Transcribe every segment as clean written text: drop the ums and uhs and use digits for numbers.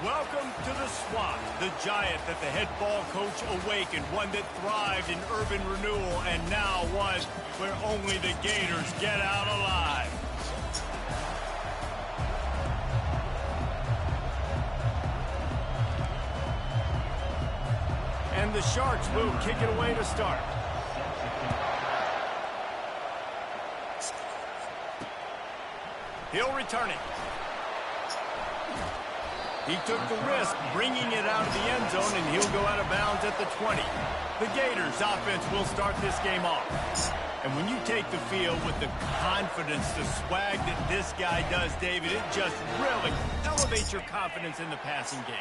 Welcome to the Swamp, the giant that the head ball coach awakened, one that thrived in urban renewal, and now one where only the Gators get out alive. And the Sharks will kick it away to start. He'll return it. He took the risk, bringing it out of the end zone, and he'll go out of bounds at the 20. The Gators offense will start this game off. And when you take the field with the confidence, the swag that this guy does, David, it just really elevates your confidence in the passing game.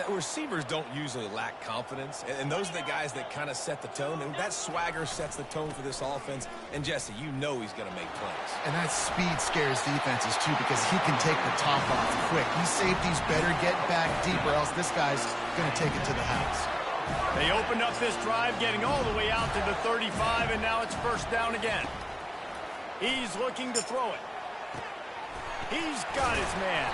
Receivers don't usually lack confidence, and those are the guys that kind of set the tone, and that swagger sets the tone for this offense. And Jesse, you know he's going to make plays. And that speed scares defenses, too, because he can take the top off quick. These safeties better get back deep, or else this guy's going to take it to the house. They opened up this drive, getting all the way out to the 35, and now it's first down again. He's looking to throw it. He's got his man.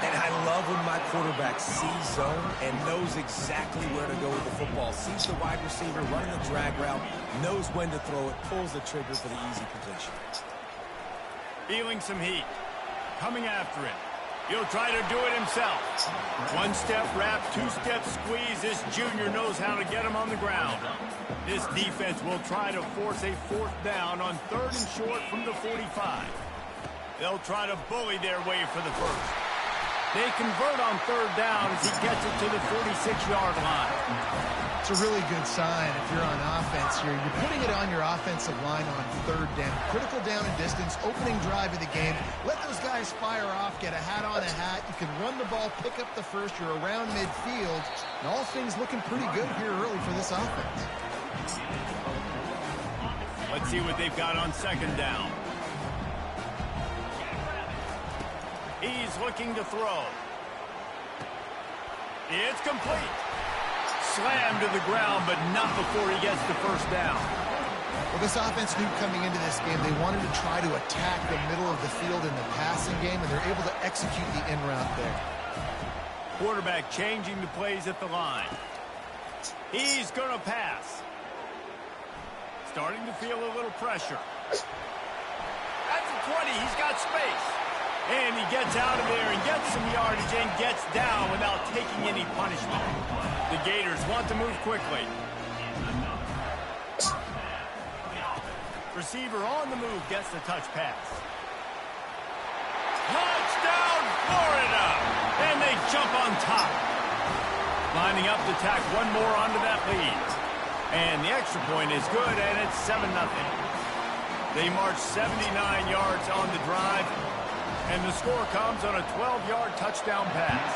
And I love when my quarterback sees zone and knows exactly where to go with the football. Sees the wide receiver running the drag route, knows when to throw it, pulls the trigger for the easy completion. Feeling some heat. Coming after it. He'll try to do it himself. One-step wrap, two-step squeeze. This junior knows how to get him on the ground. This defense will try to force a fourth down on 3rd and short from the 45. They'll try to bully their way for the first. They convert on 3rd down as he gets it to the 46-yard line. It's a really good sign if you're on offense here. You're putting it on your offensive line on 3rd down. Critical down and distance, opening drive of the game. Let those guys fire off, get a hat on a hat. You can run the ball, pick up the first. You're around midfield. And all things looking pretty good here early for this offense. Let's see what they've got on 2nd down. He's looking to throw. It's complete. Slammed to the ground, but not before he gets the first down. Well, this offense knew coming into this game they wanted to try to attack the middle of the field in the passing game, and they're able to execute the in route there. Quarterback changing the plays at the line. He's going to pass. Starting to feel a little pressure. At the 20, he's got space. And he gets out of there and gets some yardage and gets down without taking any punishment. The Gators want to move quickly. Receiver on the move gets the touch pass. Touchdown, Florida! And they jump on top. Lining up to tack one more onto that lead. And the extra point is good, and it's 7-0. They march 79 yards on the drive. And the score comes on a 12-yard touchdown pass.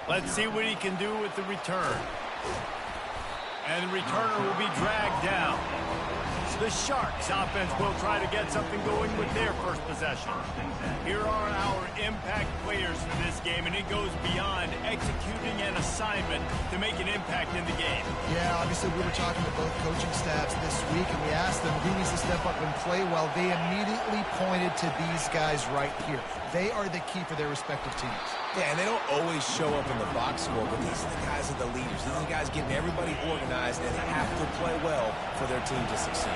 Let's see what he can do with the return. And the returner will be dragged down. The Sharks offense will try to get something going with their first possession. Here are our impact players for this game, and it goes beyond executing an assignment to make an impact in the game. Yeah, obviously we were talking to both coaching staffs this week, and we asked them who needs to step up and play well. They immediately pointed to these guys right here. They are the key for their respective teams. Yeah, and they don't always show up in the box score, but these are the guys that are the leaders. These are the guys getting everybody organized, and they have to play well for their team to succeed.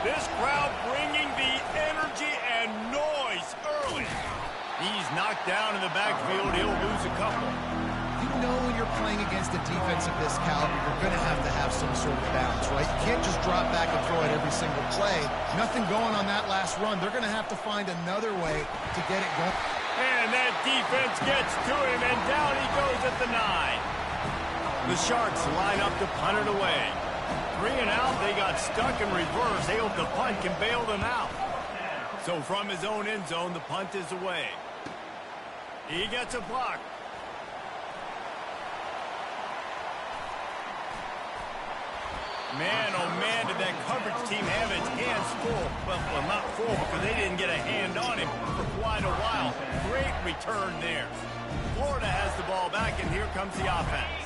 This crowd bringing the energy and noise early. He's knocked down in the backfield. He'll lose a couple. You know when you're playing against a defense of this caliber, you're going to have some sort of balance, right? You can't just drop back and throw it every single play. Nothing going on that last run. They're going to have to find another way to get it going. And that defense gets to him, and down he goes at the 9. The Sharks line up to punt it away. 3 and out, they got stuck in reverse. They hope the punt can bail them out. So from his own end zone, the punt is away. He gets a block. Man, oh man, did that coverage team have its hands full. Well, not full because they didn't get a hand on him for quite a while. Great return there. Florida has the ball back, and here comes the offense.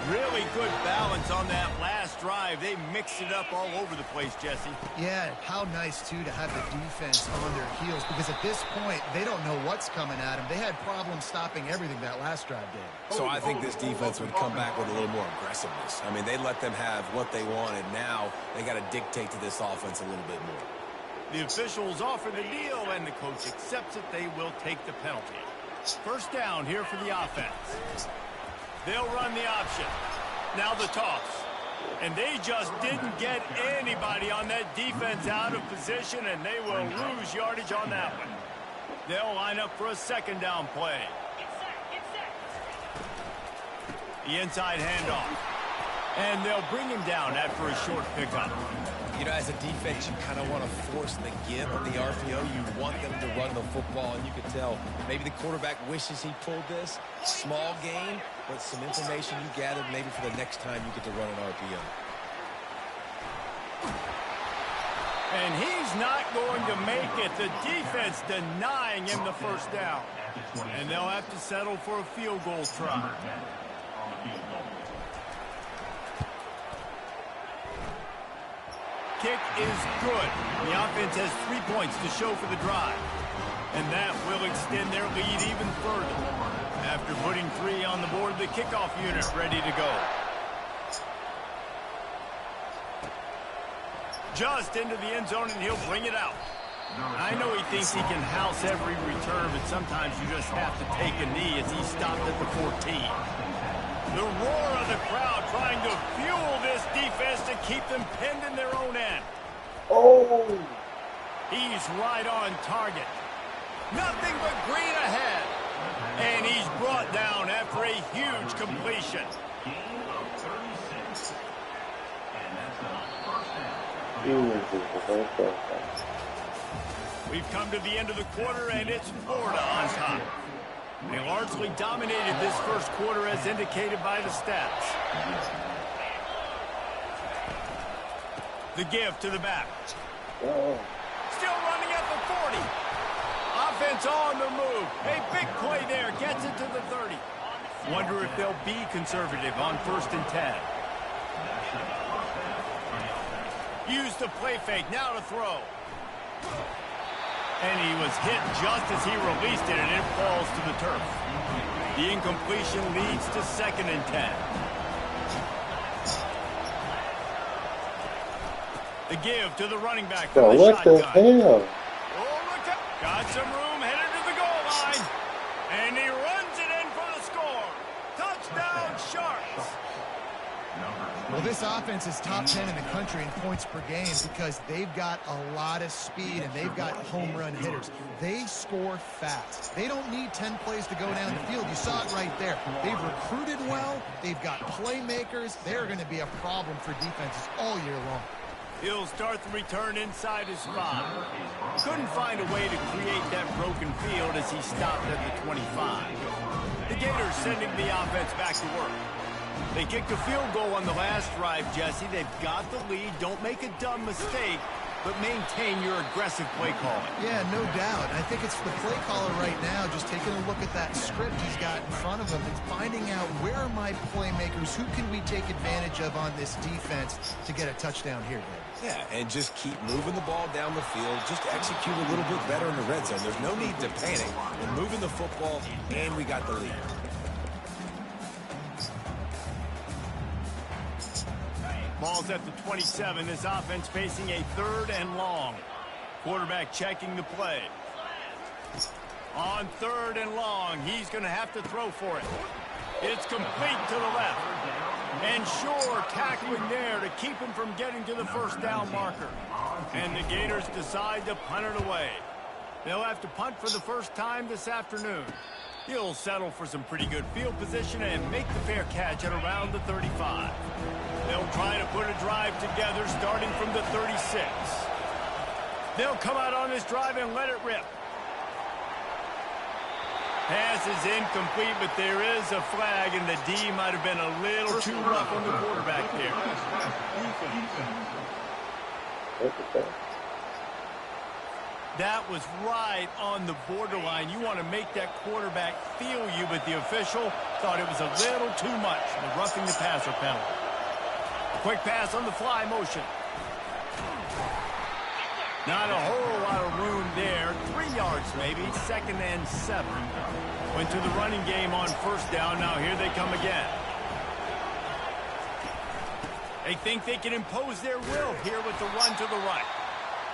Really good balance on that last drive. They mixed it up all over the place, Jesse. Yeah, how nice, too, to have the defense on their heels, because at this point, they don't know what's coming at them. They had problems stopping everything that last drive did. So I think this defense would come back with a little more aggressiveness. I mean, they let them have what they wanted. Now they got to dictate to this offense a little bit more. The officials offer the deal, and the coach accepts it. They will take the penalty. First down here for the offense. They'll run the option. Now the toss. And they just didn't get anybody on that defense out of position, and they will lose yardage on that one. They'll line up for a second down play. The inside handoff. And they'll bring him down after a short pickup. You know, as a defense, you kind of want to force the give on the RPO. You want them to run the football, and you can tell maybe the quarterback wishes he pulled this. Small gain, but some information you gathered maybe for the next time you get to run an RPO. And he's not going to make it. The defense denying him the first down. And they'll have to settle for a field goal try. Kick is good. The offense has 3 points to show for the drive. And that will extend their lead even further. After putting 3 on the board, the kickoff unit ready to go. Just into the end zone, and he'll bring it out. I know he thinks he can house every return, but sometimes you just have to take a knee as he stopped at the 14. The roar of the crowd trying to fuel this defense to keep them pinned in their own end. Oh! He's right on target. Nothing but green ahead. And he's brought down after a huge completion. We've come to the end of the quarter, and it's Florida on top. They largely dominated this first quarter as indicated by the stats. The give to the back. Still running at the 40. Offense on the move. A big play there. Gets it to the 30. Wonder if they'll be conservative on 1st and 10. Use the play fake. Now to throw. And he was hit just as he released it, and it falls to the turf. The incompletion leads to 2nd and 10. The give to the running back from the What the shotgun. hell? Oh, look out. Got some room, headed to the goal line. And he runs it in for the score. Touchdown, Sharks. Well, this offense is top 10 in the country in points per game because they've got a lot of speed and they've got home run hitters. They score fast. They don't need 10 plays to go down the field. You saw it right there. They've recruited well. They've got playmakers. They're going to be a problem for defenses all year long. He'll start the return inside his spot. Couldn't find a way to create that broken field as he stopped at the 25. The Gators sending the offense back to work. They kicked a field goal on the last drive, Jesse. They've got the lead. Don't make a dumb mistake, but maintain your aggressive play calling. Yeah, no doubt. I think it's the play caller right now just taking a look at that script he's got in front of him and finding out where are my playmakers, who can we take advantage of on this defense to get a touchdown here, Dave. Yeah, and just keep moving the ball down the field. Just execute a little bit better in the red zone. There's no need to panic. We're moving the football, and we got the lead. Ball's at the 27. This offense facing a 3rd and long. Quarterback checking the play. On 3rd and long, he's going to have to throw for it. It's complete to the left. And Shore tackling there to keep him from getting to the first down marker. And the Gators decide to punt it away. They'll have to punt for the first time this afternoon. He'll settle for some pretty good field position and make the fair catch at around the 35. They'll try to put a drive together starting from the 36. They'll come out on this drive and let it rip. Pass is incomplete, but there is a flag, and the D might have been a little too rough on the quarterback there. That was right on the borderline. You want to make that quarterback feel you, but the official thought it was a little too much. The roughing the passer penalty. A quick pass on the fly motion. Not a whole lot of room there. 3 yards maybe. 2nd and 7. Went to the running game on first down. Now here they come again. They think they can impose their will here with the run to the right.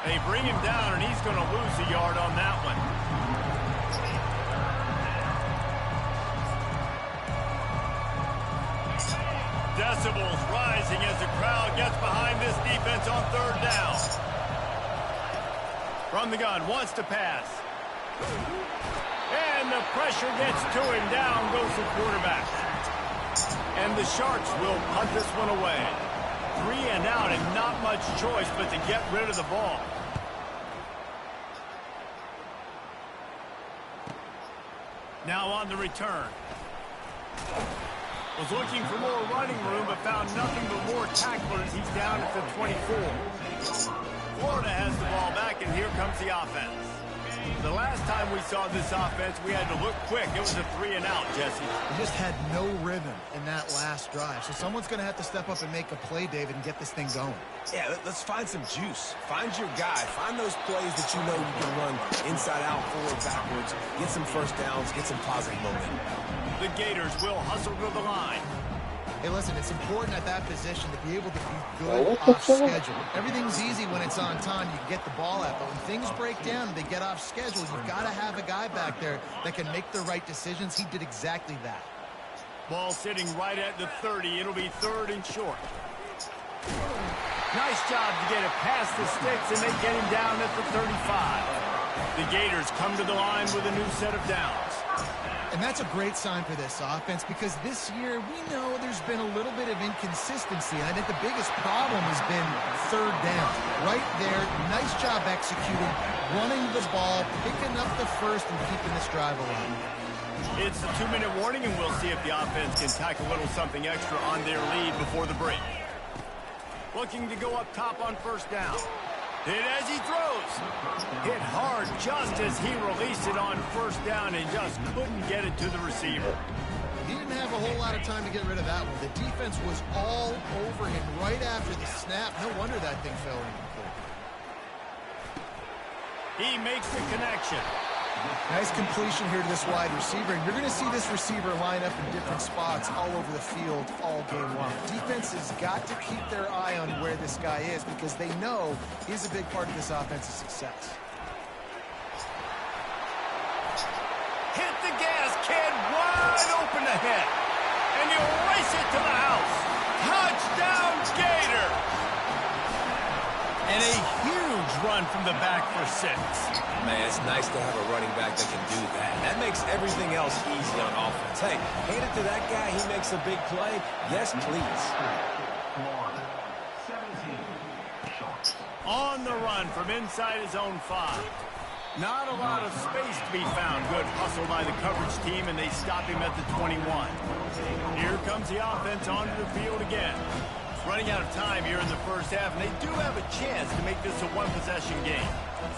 They bring him down, and he's going to lose a yard on that one. Decibels rising as the crowd gets behind this defense on 3rd down. From the gun, wants to pass. And the pressure gets to him. Down goes the quarterback. And the Sharks will punt this one away. 3 and out, and not much choice but to get rid of the ball. Now on the return. Was looking for more running room, but found nothing but more tacklers. He's down at the 24. Florida has the ball back, and here comes the offense. The last time we saw this offense, we had to look quick. It was a 3 and out, Jesse. They just had no rhythm in that last drive. So someone's going to have to step up and make a play, David, and get this thing going. Yeah, let's find some juice. Find your guy. Find those plays that you know you can run inside out, forward, backwards. Get some first downs. Get some positive momentum. The Gators will hustle to the line. Hey, listen, it's important at that position to be able to be good off schedule. Everything's easy when it's on time. You can get the ball out. But when things break down and they get off schedule, you've got to have a guy back there that can make the right decisions. He did exactly that. Ball sitting right at the 30. It'll be 3rd and short. Nice job to get it past the sticks, and they get him down at the 35. The Gators come to the line with a new set of downs. And that's a great sign for this offense because this year we know there's been a little bit of inconsistency. And I think the biggest problem has been 3rd down. Right there, nice job executing, running the ball, picking up the first, and keeping this drive alive. It's a 2-minute warning, and we'll see if the offense can tack a little something extra on their lead before the break. Looking to go up top on 1st down. Hit as he throws. Hit hard just as he released it on 1st down and just couldn't get it to the receiver. He didn't have a whole lot of time to get rid of that one. The defense was all over him right after the snap. No wonder that thing fell incomplete. He makes the connection. Nice completion here to this wide receiver. And you're going to see this receiver line up in different spots all over the field all game long. Defense has got to keep their eye on where this guy is because they know he's a big part of this offense's success. Hit the gas, kid. Wide open ahead. And he'll race it to the house. Touchdown, Gator. And a huge run from the back for 6. Man, it's nice to have a running back that can do that. That makes everything else easy on offense. Hey, hand it to that guy. He makes a big play. Yes, please. On the run from inside his own 5. Not a lot of space to be found. Good hustle by the coverage team, and they stop him at the 21. Here comes the offense onto the field again. Running out of time here in the 1st half, and they do have a chance to make this a 1-possession game.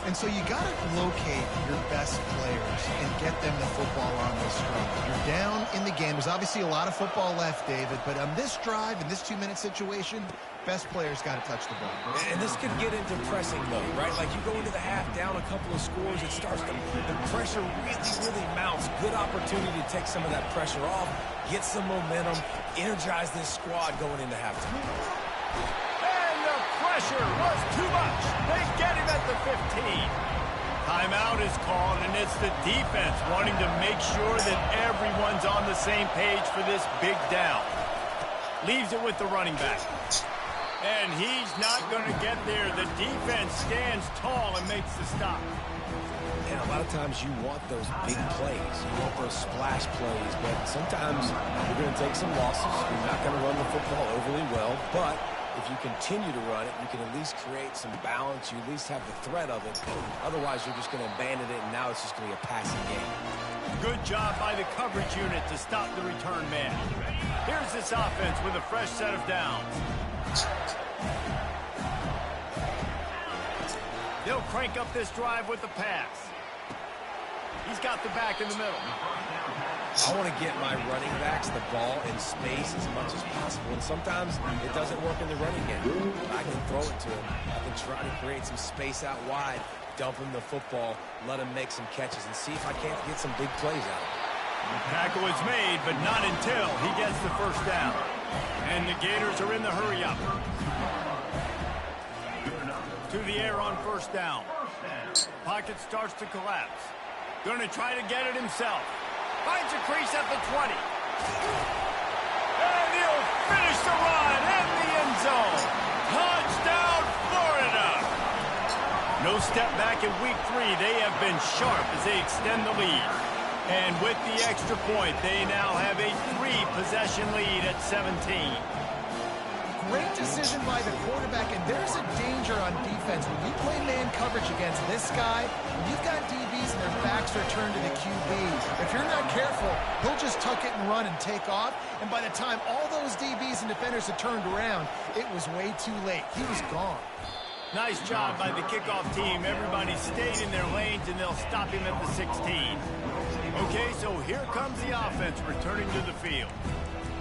And so you got to locate your best players and get them the football on this drive. You're down in the game. There's obviously a lot of football left, David, but on this drive, in this 2-minute situation, best players got to touch the ball. And this could get into pressing mode, right? Like you go into the half down a couple of scores, it starts to, the pressure really mounts. Good opportunity to take some of that pressure off, get some momentum, energize this squad going into halftime. And the pressure was too much. They get him at the 15. Timeout is called, and it's the defense wanting to make sure that everyone's on the same page for this big down. Leaves it with the running back. And he's not going to get there. The defense stands tall and makes the stop. And a lot of times you want those big plays. You want those splash plays. But sometimes you're going to take some losses. You're not going to run the football overly well. But if you continue to run it, you can at least create some balance. You at least have the threat of it. Otherwise, you're just going to abandon it, and now it's just going to be a passing game. Good job by the coverage unit to stop the return man. Here's this offense with a fresh set of downs. They'll crank up this drive with the pass. He's got the back in the middle. I want to get my running backs the ball in space as much as possible, and sometimes it doesn't work in the running game. I can throw it to him. I can try to create some space out wide, dump him the football, let him make some catches, and see if I can't get some big plays out of him. The tackle is made, but not until he gets the first down. And the Gators are in the hurry-up. To the air on first down. Pocket starts to collapse. Going to try to get it himself. Finds a crease at the 20. And he'll finish the run at the end zone. Touchdown, Florida. No step back in week 3. They have been sharp as they extend the lead. And with the extra point, they now have a 3-possession lead at 17. Great decision by the quarterback, and there's a danger on defense. When you play man coverage against this guy, when you've got DBs and their backs are turned to the QB, if you're not careful, he'll just tuck it and run and take off. And by the time all those DBs and defenders had turned around, it was way too late. He was gone. Nice job by the kickoff team. Everybody stayed in their lanes, and they'll stop him at the 16. Okay, so here comes the offense returning to the field.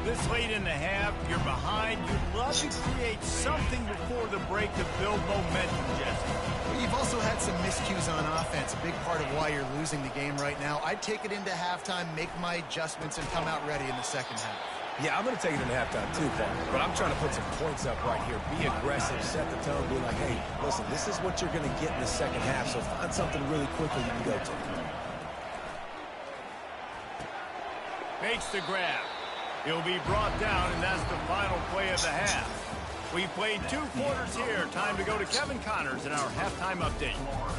This late in the half, you're behind. You'd love to create something before the break to build momentum, Jesse. But you've also had some miscues on offense, a big part of why you're losing the game right now. I'd take it into halftime, make my adjustments, and come out ready in the second half. Yeah, I'm going to take it into halftime too, Paul. But I'm trying to put some points up right here. Be aggressive, set the tone, be like, hey, listen, this is what you're going to get in the second half, so find something really quickly you can go to. Makes the grab. He'll be brought down, and that's the final play of the half. We played 2 quarters here. Time to go to Kevin Connors in our halftime update.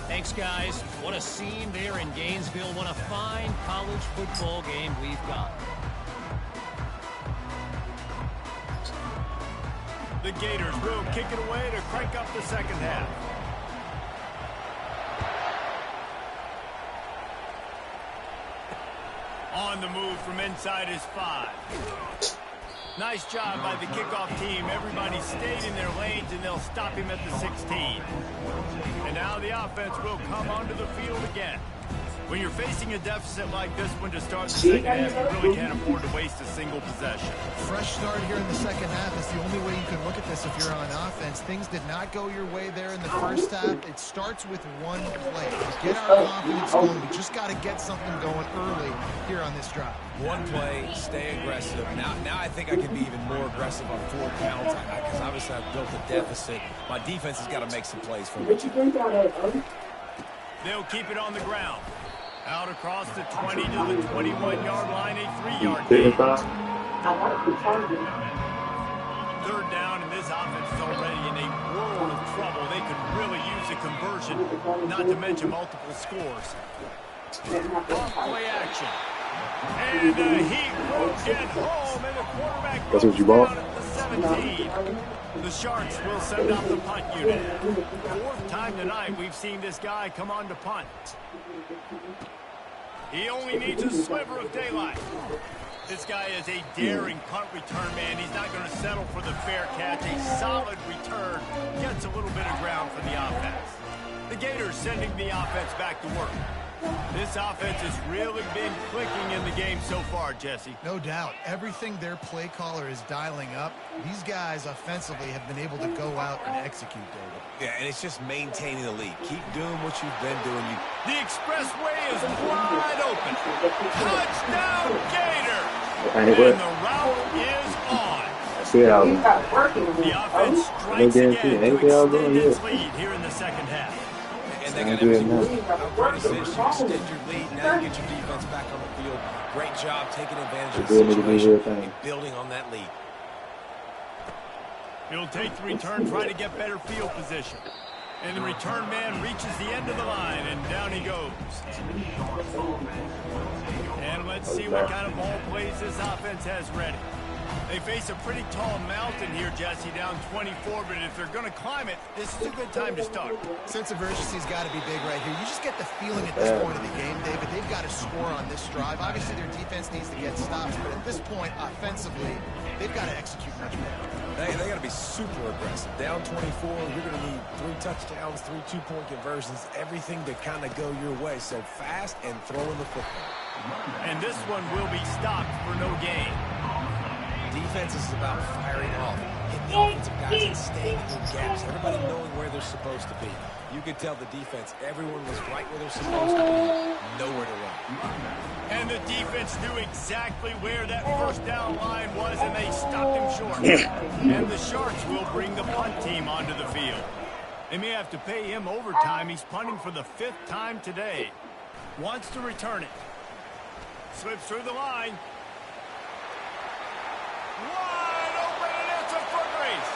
Thanks, guys. What a scene there in Gainesville. What a fine college football game we've got. The Gators will kick it away to crank up the second half. On the move from inside his 5. Nice job by the kickoff team. Everybody stayed in their lanes, and they'll stop him at the 16. And now the offense will come onto the field again. When you're facing a deficit like this one to start the second half, you really can't afford to waste a single possession. Fresh start here in the second half is the only way you can look at this if you're on offense. Things did not go your way there in the first half. It starts with one play. Get our confidence going. We just got to get something going early here on this drive. One play, stay aggressive. Now I think I can be even more aggressive on 4 downs because obviously I've built a deficit. My defense has got to make some plays for me. They'll keep it on the ground. Out across the 20 to the 21-yard line, a 3-yard gain. Third down, and this offense is already in a world of trouble. They could really use a conversion, not to mention multiple scores. Off play action. And he will get home, and the quarterback goes down at the 17. The Sharks will send out the punt unit. 4th time tonight we've seen this guy come on to punt. He only needs a sliver of daylight. This guy is a daring punt return man. He's not going to settle for the fair catch. A solid return. Gets a little bit of ground for the offense. The Gators sending the offense back to work. This offense has really been clicking in the game so far, Jesse. No doubt. Everything their play caller is dialing up, these guys offensively have been able to go out and execute, David. Yeah, and it's just maintaining the lead. Keep doing what you've been doing. The expressway is wide open. Touchdown, Gator! And the route is on. The offense strikes again to extend its lead here in the second half. And they got everything. Great decision. Extend your lead. Now you get your defense back on the field. Great job taking advantage of the situation and building on that lead. He'll take the return, try to get better field position. And the return man reaches the end of the line, and down he goes. And let's see what kind of ball plays this offense has ready. They face a pretty tall mountain here, Jesse, down 24, but if they're going to climb it, this is a good time to start. Sense of urgency's got to be big right here. You just get the feeling at this point of the game, David, they've got to score on this drive. Obviously, their defense needs to get stops, but at this point, offensively, they've got to execute much better. They got to be super aggressive. Down 24, you're going to need 3 touchdowns, 3 two-point conversions, everything to kind of go your way. So fast and throwing the football. And this one will be stopped for no gain. Defense is about firing off, hitting the offensive guys and staying in gaps. Everybody knowing where they're supposed to be. You could tell the defense, everyone was right where they're supposed to be, nowhere to run. And the defense knew exactly where that first down line was, and they stopped him short. And the Sharks will bring the punt team onto the field. They may have to pay him overtime. He's punting for the 5th time today. Wants to return it. Slips through the line. Wide open, and it's a foot race.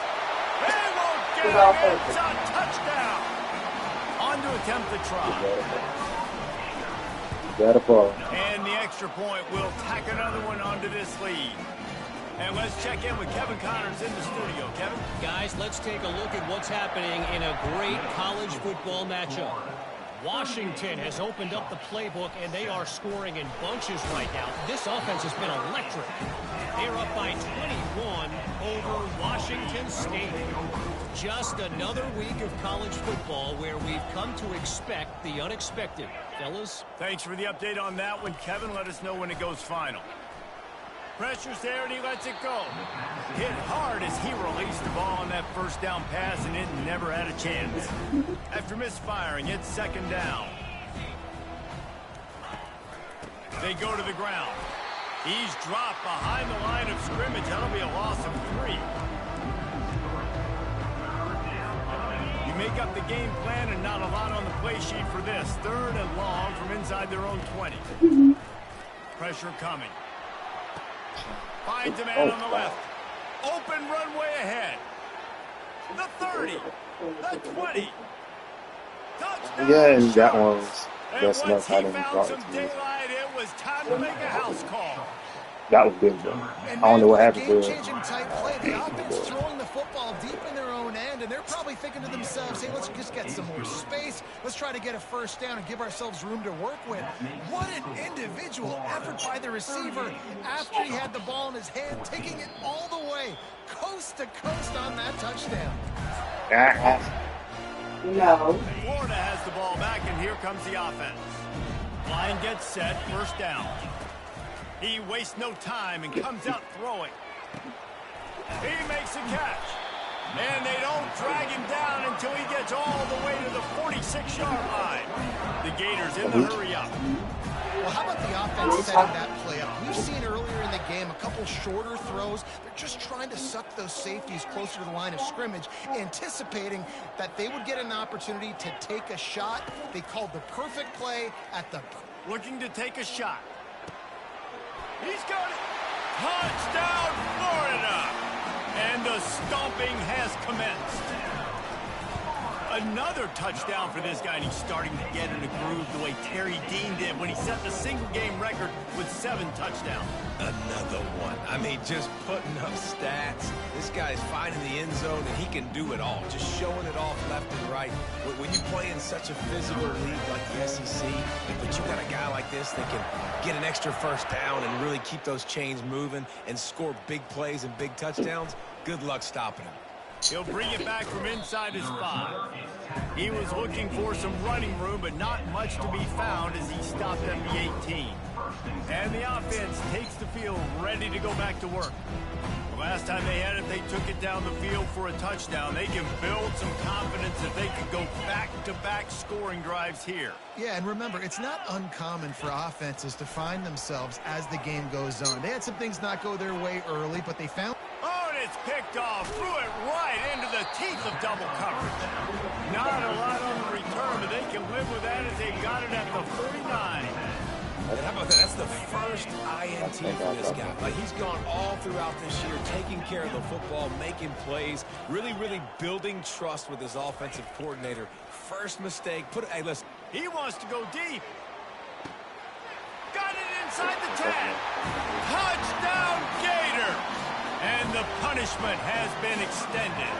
They won't get it. It's a touchdown. On to attempt the try. Got a ball. And the extra point will tack another one onto this lead. And let's check in with Kevin Connors in the studio. Kevin? Guys, let's take a look at what's happening in a great college football matchup. Washington has opened up the playbook, and they are scoring in bunches right now. This offense has been electric. They're up by 21 over Washington State. Just another week of college football where we've come to expect the unexpected. Fellas? Thanks for the update on that one, Kevin. Let us know when it goes final. Pressure's there, and he lets it go. Hit hard as he released the ball on that first down pass, and it never had a chance. After misfiring, it's 2nd down. They go to the ground. He's dropped behind the line of scrimmage. That'll be a loss of 3. You make up the game plan, and not a lot on the play sheet for this. 3rd and long from inside their own 20. Pressure coming. Finds a man on the left. Open runway ahead. The 30. The 20. Touchdown. Yeah, and that one was And just enough. once he I didn't found draw some it to me. daylight, it was time to make a house call. That was good, though. And I don't know what happened to it. game-changing type play. The offense throwing the football deep in their own end, and they're probably thinking to themselves, hey, let's just get some more space. Let's try to get a first down and give ourselves room to work with. What an individual effort by the receiver after he had the ball in his hand, taking it all the way, coast to coast on that touchdown. No. Florida has the ball back, and here comes the offense. Line gets set, 1st down. He wastes no time and comes out throwing. He makes a catch. And they don't drag him down until he gets all the way to the 46-yard line. The Gators in the hurry up. Well, how about the offense setting that play up? We've seen earlier in the game a couple shorter throws. They're just trying to suck those safeties closer to the line of scrimmage, anticipating that they would get an opportunity to take a shot. They called the perfect play at the... Looking to take a shot. He's got it. Touchdown, Florida. And the stomping has commenced. Another touchdown for this guy, and he's starting to get in a groove the way Terry Dean did when he set the single-game record with 7 touchdowns. Another one. I mean, just putting up stats. This guy's finding the end zone, and he can do it all. Just showing it off left and right. When you play in such a physical league like the SEC, but you got a guy like this that can get an extra first down and really keep those chains moving and score big plays and big touchdowns, good luck stopping him. He'll bring it back from inside his 5. He was looking for some running room, but not much to be found as he stopped at the 18. And the offense takes the field ready to go back to work. The last time they had it, they took it down the field for a touchdown. They can build some confidence that they could go back-to-back scoring drives here. Yeah, and remember, it's not uncommon for offenses to find themselves as the game goes on. They had some things not go their way early, but they found... Oh, and it's picked off. Threw it right into the teeth of double coverage. Not a lot on the return, but they can live with that as they got it at the 49. And how about that? That's the first INT for this guy. Like, he's gone all throughout this year, taking care of the football, making plays, really, really building trust with his offensive coordinator. First mistake. Hey, listen. He wants to go deep. Got it inside the 10. Touchdown, Gator. Punishment has been extended.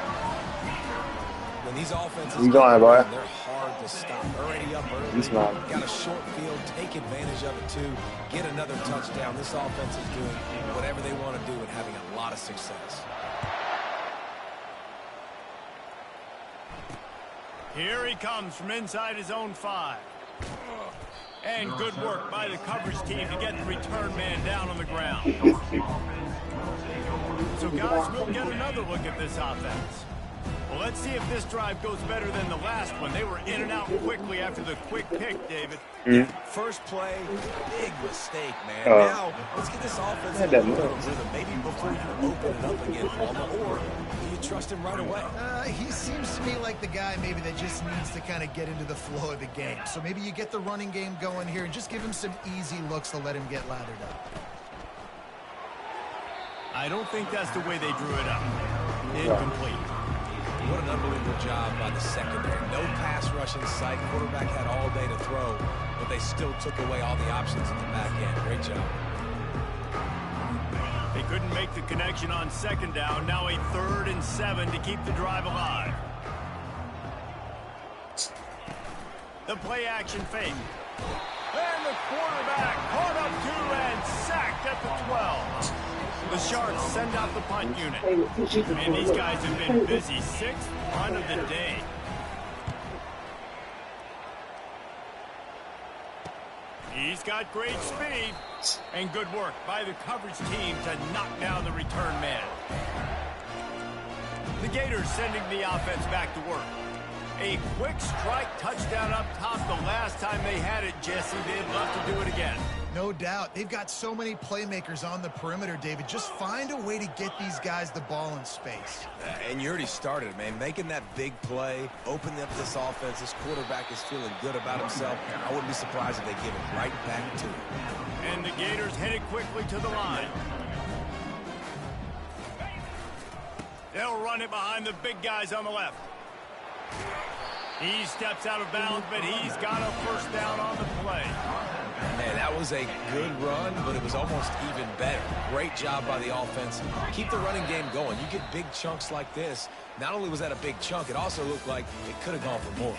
When these offenses You going, boy? they're hard to stop. Already up early. He's not. Got a short field. Take advantage of it, too. Get another touchdown. This offense is doing whatever they want to do and having a lot of success. Here he comes from inside his own 5. And good work by the coverage team to get the return man down on the ground. So, guys, we'll get another look at this offense. Well, let's see if this drive goes better than the last one. They were in and out quickly after the quick pick, David. First play, big mistake, man. Now, let's get this offense in a little rhythm. Maybe before you open it up again, Palmer, or do you trust him right away? He seems to me like the guy maybe that just needs to kind of get into the flow of the game. So maybe you get the running game going here and just give him some easy looks to let him get lathered up. I don't think that's the way they drew it up. Incomplete. What an unbelievable job by the secondary. No pass rush in sight. Quarterback had all day to throw, but they still took away all the options in the back end. Great job. They couldn't make the connection on second down. Now a 3rd and 7 to keep the drive alive. The play action fake. And the quarterback caught up to and sacked at the 12. The Sharks send out the punt unit. And these guys have been busy. 6th punt of the day. He's got great speed. And good work by the coverage team to knock down the return man. The Gators sending the offense back to work. A quick strike touchdown up top the last time they had it, Jesse. They'd love to do it again. No doubt. They've got so many playmakers on the perimeter, David. Just find a way to get these guys the ball in space. And you already started, man. Making that big play, opening up this offense. This quarterback is feeling good about himself. I wouldn't be surprised if they give it right back to him. And the Gators headed quickly to the line. They'll run it behind the big guys on the left. He steps out of bounds, but he's got a first down on the play. Man, that was a good run, but it was almost even better. Great job by the offense. Keep the running game going. You get big chunks like this. Not only was that a big chunk, it also looked like it could have gone for more.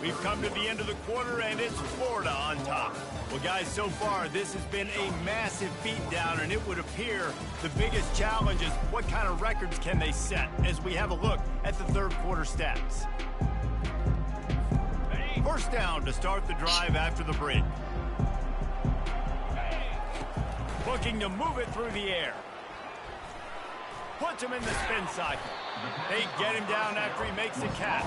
We've come to the end of the quarter, and it's Florida on top. Well, guys, so far, this has been a massive beatdown, and it would appear the biggest challenge is what kind of records can they set as we have a look at the third quarter stats. First down to start the drive after the break. Looking to move it through the air. Puts him in the spin cycle. They get him down after he makes the catch.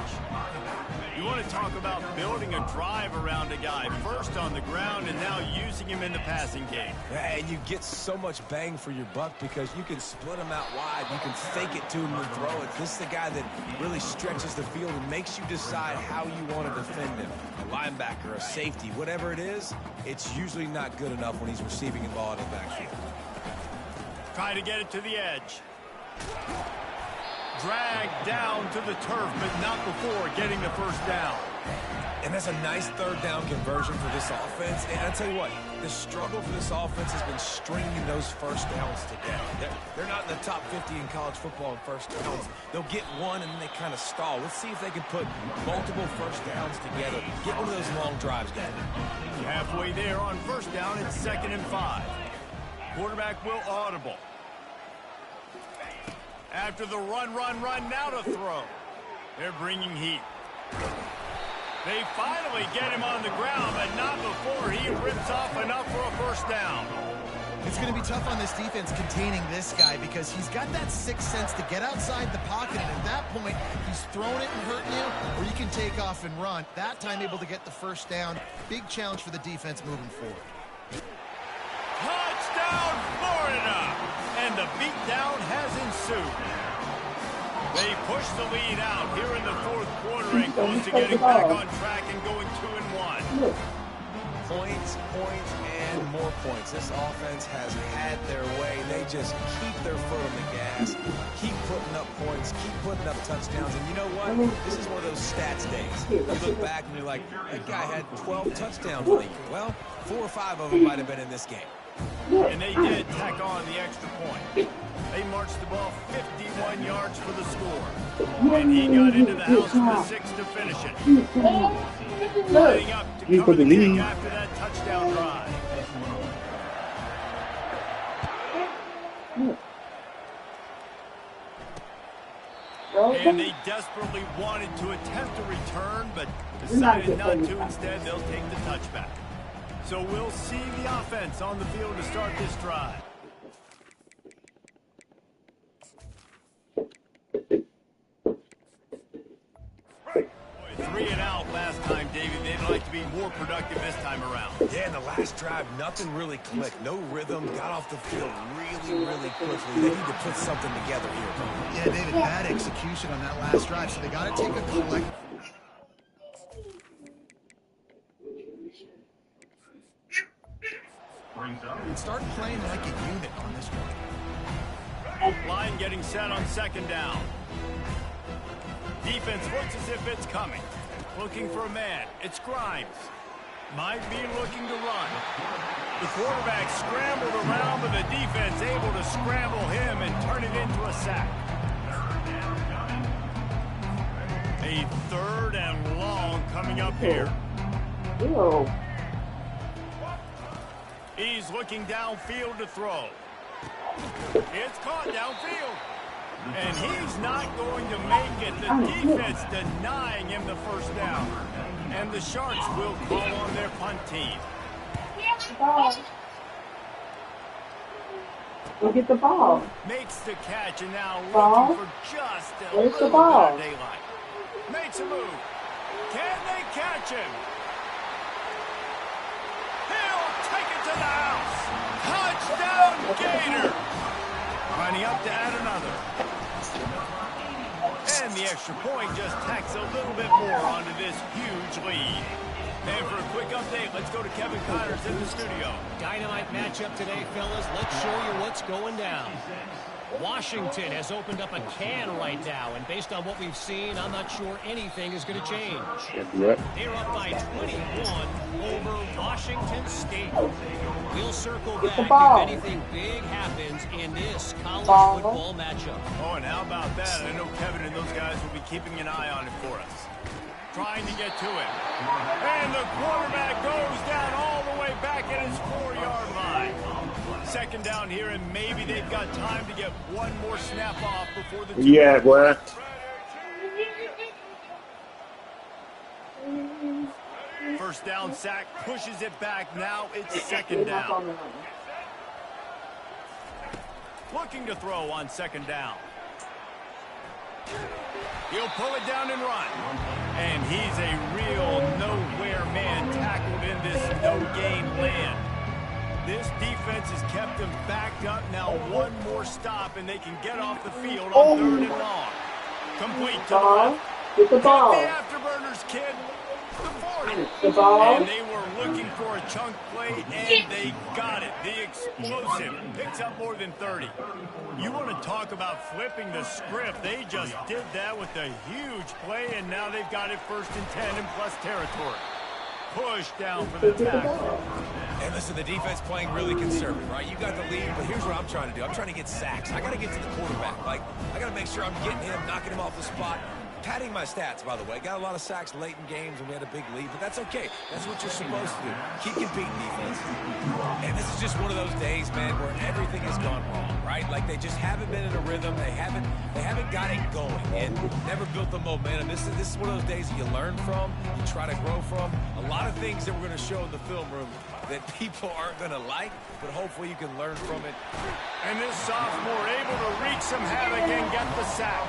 You want to talk about building a drive around a guy. First on the ground and now using him in the passing game. And you get so much bang for your buck because you can split him out wide. You can fake it to him and throw it. This is the guy that really stretches the field and makes you decide how you want to defend him. A linebacker, a safety, whatever it is, it's usually not good enough when he's receiving the ball in the backfield. Try to get it to the edge. Dragged down to the turf, but not before getting the first down. And that's a nice third down conversion for this offense. And I'll tell you what, the struggle for this offense has been stringing those first downs together. They're not in the top 50 in college football in first downs. They'll get one and then they kind of stall. Let's see if they can put multiple first downs together. Get one of those long drives going. Halfway there on first down, it's 2nd and 5. Quarterback will audible. After the run, now to throw. They're bringing heat. They finally get him on the ground, but not before he rips off enough for a first down. It's going to be tough on this defense containing this guy because he's got that sixth sense to get outside the pocket, and at that point, he's throwing it and hurting you, or you can take off and run. That time able to get the first down. Big challenge for the defense moving forward. Touchdown, Florida! And the beatdown has ensued. They push the lead out here in the fourth quarter and close to getting back on track and going 2-1. Points, and more points. This offense has had their way. They just keep their foot on the gas, keep putting up points, keep putting up touchdowns. And you know what? This is one of those stats days. You look back and you're like, that guy had 12 touchdowns in the year. Well, 4 or 5 of them might have been in this game. And they did tack on the extra point. They marched the ball 51 yards for the score. And he got into the house for the 6 to finish it. Lining up to cover the kick after that touchdown drive. And they desperately wanted to attempt a return, but decided not to. Instead, they'll take the touchback. So we'll see the offense on the field to start this drive. Three and out last time, David. They'd like to be more productive this time around. Yeah, in the last drive, nothing really clicked. No rhythm, got off the field really quickly. They need to put something together here. Yeah, David, bad execution on that last drive, so they got to take a collect. And start playing like a unit on this one. Line getting set on second down. Defense looks as if it's coming. Looking for a man. It's Grimes. Might be looking to run. The quarterback scrambled around, but the defense able to scramble him and turn it into a sack. A 3rd and long coming up here. He's looking downfield to throw. It's caught downfield. And he's not going to make it. The defense denying him the first down. And the Sharks will call on their punt team. Go get the ball. Makes the catch and now Ball. looking for just a Where's the little ball? bit of daylight. Makes a move. Can they catch him? He'll take it to the house. Touchdown, Gator. Lining up to add another. And the extra point just tacks a little bit more onto this huge lead. And for a quick update, let's go to Kevin Connors in the studio. Dynamite matchup today, fellas. Let's show you what's going down. Washington has opened up a can right now, and based on what we've seen, I'm not sure anything is going to change. Yep. They're up by 21 over Washington State. We'll circle back if anything big happens in this college football matchup. Oh, and how about that? I know Kevin and those guys will be keeping an eye on it for us. Trying to get to it. And the quarterback goes down all the way back at his 4-yard line. Second down here, and maybe they've got time to get one more snap off before the... Yeah, boy. First down sack, pushes it back. Now it's second down. Looking to throw on second down. He'll pull it down and run. And he's a real nowhere man tackled in this no-gain land. This defense has kept them backed up. Now one more stop, and they can get off the field on 3rd and long. Complete to the left. Get the ball. Hit the afterburners, kid. The ball. And they were looking for a chunk play, and they got it. The explosive picks up more than 30. You want to talk about flipping the script. They just did that with a huge play, and now they've got it 1st and 10 in plus territory. Push down for the tackle. And listen, the defense playing really conservative, right? You got the lead, but here's what I'm trying to do. I'm trying to get sacks. I got to get to the quarterback. Like, I got to make sure I'm getting him, knocking him off the spot. Padding my stats, by the way. Got a lot of sacks late in games, and we had a big lead, but that's okay. That's what you're supposed to do. Keep competing, defense. And this is just one of those days, man, where everything has gone wrong, right? Like, they just haven't been in a rhythm. They haven't got it going and never built the momentum. This is one of those days that you learn from, you try to grow from. A lot of things that we're going to show in the film room that people aren't going to like, but hopefully you can learn from it. And this sophomore able to wreak some havoc and get the sack.